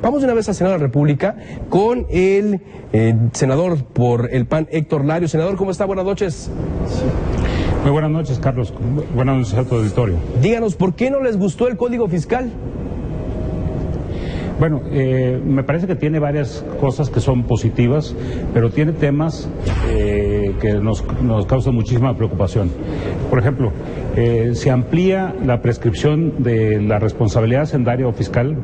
Vamos de una vez al Senado de la República con el senador por el PAN, Héctor Larios. Senador, ¿cómo está? Buenas noches. Muy buenas noches, Carlos. Buenas noches a tu auditorio. Díganos, ¿por qué no les gustó el Código Fiscal? Bueno, me parece que tiene varias cosas que son positivas, pero tiene temas que nos causan muchísima preocupación. Por ejemplo, se amplía la prescripción de la responsabilidad hacendaria o fiscal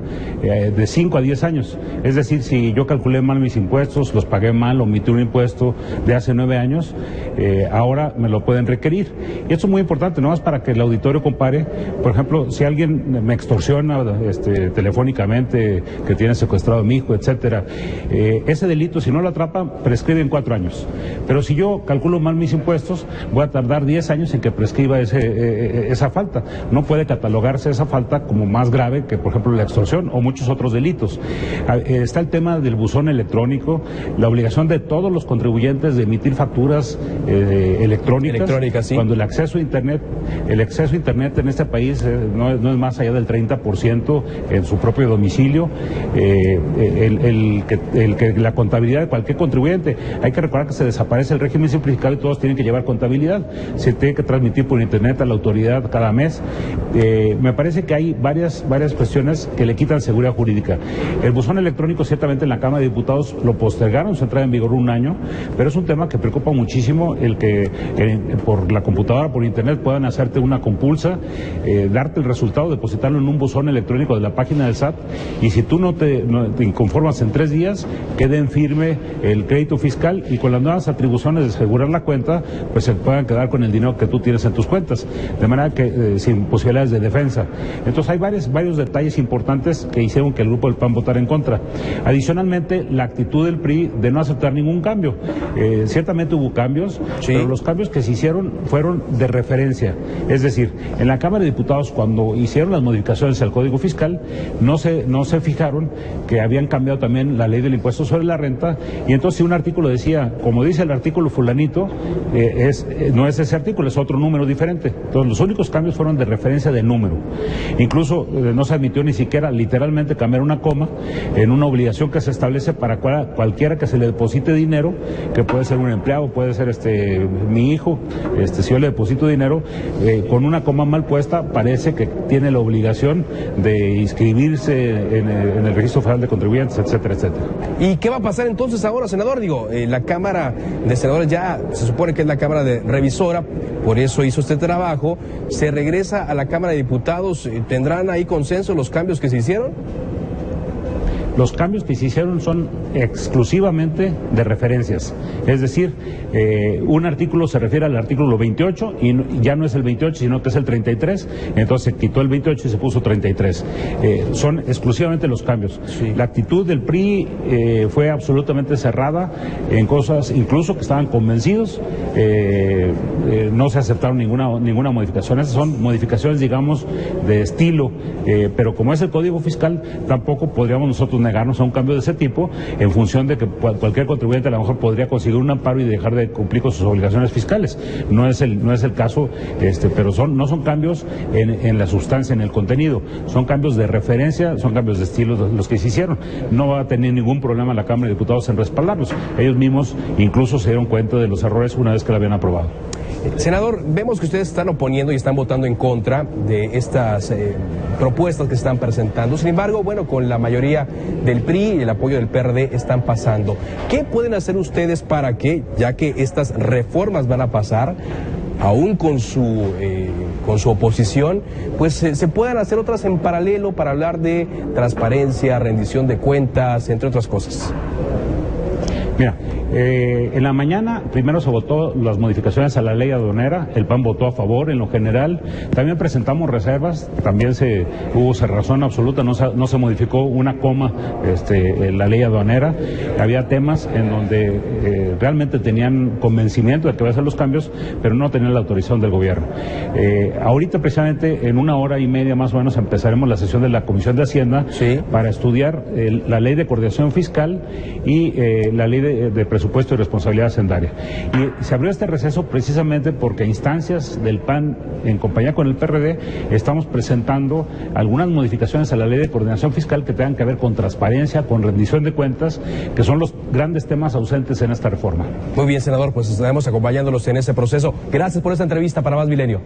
de 5 a 10 años. Es decir, si yo calculé mal mis impuestos, los pagué mal, omití un impuesto de hace 9 años, ahora me lo pueden requerir. Y esto es muy importante, no más para que el auditorio compare. Por ejemplo, si alguien me extorsiona telefónicamente, que tiene secuestrado a mi hijo, etcétera, ese delito, si no lo atrapan, prescribe en 4 años. Pero si yo calculo mal mis impuestos, voy a tardar 10 años en que prescriba esa falta. No puede catalogarse esa falta como más grave que, por ejemplo, la extorsión o muchos otros delitos. Está el tema del buzón electrónico, la obligación de todos los contribuyentes de emitir facturas electrónicas, sí. Cuando el acceso a Internet en este país no es más allá del 30% en su propio domicilio. La contabilidad de cualquier contribuyente, hay que recordar que se desaparece el régimen simplificado y todos tienen que llevar contabilidad, se tiene que transmitir por Internet a la autoridad cada mes. Me parece que hay varias cuestiones que le quitan seguridad jurídica. El buzón electrónico, ciertamente en la Cámara de Diputados lo postergaron, su entrada en vigor 1 año, pero es un tema que preocupa muchísimo, el que por la computadora, por Internet, puedan hacerte una compulsa, darte el resultado, depositarlo en un buzón electrónico de la página del SAT, y si tú no te inconformas en 3 días, quede en firme el crédito fiscal, y con las nuevas atribuciones de asegurar la cuenta, pues se puedan quedar con el dinero que tú tienes en tus cuentas, de manera que sin posibilidades de defensa. Entonces hay varios detalles importantes que hicieron que el grupo del PAN votara en contra. Adicionalmente, la actitud del PRI de no aceptar ningún cambio. Ciertamente hubo cambios, sí, pero los cambios que se hicieron fueron de referencia. Es decir, en la Cámara de Diputados, cuando hicieron las modificaciones al Código Fiscal, no se fijaron que habían cambiado también la ley del impuesto sobre la renta, y entonces si un artículo decía, como dice el artículo fulanito, no es ese artículo, es otro número diferente. Entonces los únicos cambios fueron de referencia de número. Incluso no se admitió ni siquiera literalmente cambiar una coma en una obligación que se establece para cualquiera que se le deposite dinero, que puede ser un empleado, puede ser mi hijo, si yo le deposito dinero, con una coma mal puesta, parece que tiene la obligación de inscribirse en el Registro Federal de Contribuyentes, etcétera, etcétera. ¿Y qué va a pasar entonces ahora, senador? La Cámara de Senadores ya se supone que es la Cámara revisora, por eso hizo este trabajo. Se regresa a la Cámara de Diputados. ¿Tendrán ahí consenso los cambios que se hicieron? Los cambios que se hicieron son exclusivamente de referencias. Es decir, un artículo se refiere al artículo 28 y ya no es el 28, sino que es el 33. Entonces se quitó el 28 y se puso 33. Son exclusivamente los cambios. Sí. La actitud del PRI fue absolutamente cerrada en cosas, incluso que estaban convencidos. No se aceptaron ninguna modificación. Esas son modificaciones, digamos, de estilo. Pero como es el Código Fiscal, tampoco podríamos nosotros negarnos a un cambio de ese tipo, en función de que cualquier contribuyente a lo mejor podría conseguir un amparo y dejar de cumplir con sus obligaciones fiscales. No es el caso, pero no son cambios en la sustancia, en el contenido, son cambios de referencia, son cambios de estilo los que se hicieron. No va a tener ningún problema la Cámara de Diputados en respaldarlos. Ellos mismos incluso se dieron cuenta de los errores una vez que la habían aprobado. Senador, vemos que ustedes están oponiendo y están votando en contra de estas propuestas que se están presentando. Sin embargo, bueno, con la mayoría del PRI y el apoyo del PRD están pasando. ¿Qué pueden hacer ustedes para que, ya que estas reformas van a pasar, aún con su oposición, pues se puedan hacer otras en paralelo para hablar de transparencia, rendición de cuentas, entre otras cosas? Mira, en la mañana primero se votó las modificaciones a la ley aduanera, el PAN votó a favor en lo general, también presentamos reservas, también hubo cerrazón absoluta, no se modificó una coma en la ley aduanera, había temas en donde realmente tenían convencimiento de que iba a hacer los cambios, pero no tenían la autorización del gobierno. Ahorita precisamente en 1 hora y media más o menos empezaremos la sesión de la Comisión de Hacienda, sí, para estudiar la ley de coordinación fiscal y la ley de Presupuesto y Responsabilidad Hacendaria. Y se abrió este receso precisamente porque a instancias del PAN, en compañía con el PRD, estamos presentando algunas modificaciones a la Ley de Coordinación Fiscal que tengan que ver con transparencia, con rendición de cuentas, que son los grandes temas ausentes en esta reforma. Muy bien, senador, pues estaremos acompañándolos en ese proceso. Gracias por esta entrevista para Más Milenio.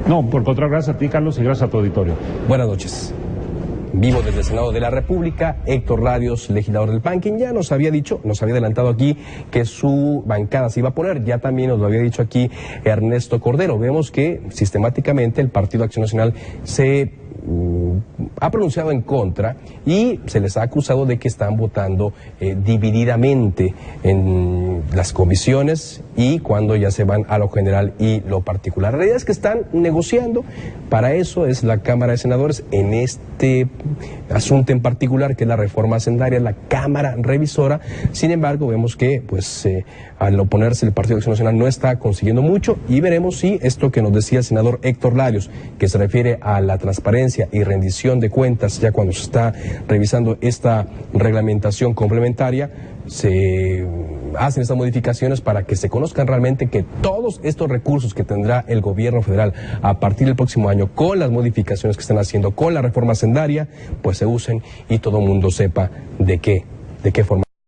No, por contra, gracias a ti, Carlos, y gracias a tu auditorio. Buenas noches. Vivo desde el Senado de la República, Héctor Larios, legislador del PAN, quien ya nos había dicho, nos había adelantado aquí que su bancada se iba a poner, ya también nos lo había dicho aquí Ernesto Cordero. Vemos que sistemáticamente el Partido Acción Nacional se ha pronunciado en contra y se les ha acusado de que están votando divididamente en las comisiones y cuando ya se van a lo general y lo particular. La realidad es que están negociando, para eso es la Cámara de Senadores en este asunto en particular, que es la reforma hacendaria, la Cámara Revisora. Sin embargo, vemos que pues al oponerse el Partido Acción Nacional no está consiguiendo mucho y veremos si esto que nos decía el senador Héctor Larios, que se refiere a la transparencia y rendición de cuentas, ya cuando se está revisando esta reglamentación complementaria, se hacen estas modificaciones para que se conozcan realmente que todos estos recursos que tendrá el gobierno federal a partir del próximo año, con las modificaciones que están haciendo, con la reforma hacendaria, pues se usen y todo el mundo sepa de qué forma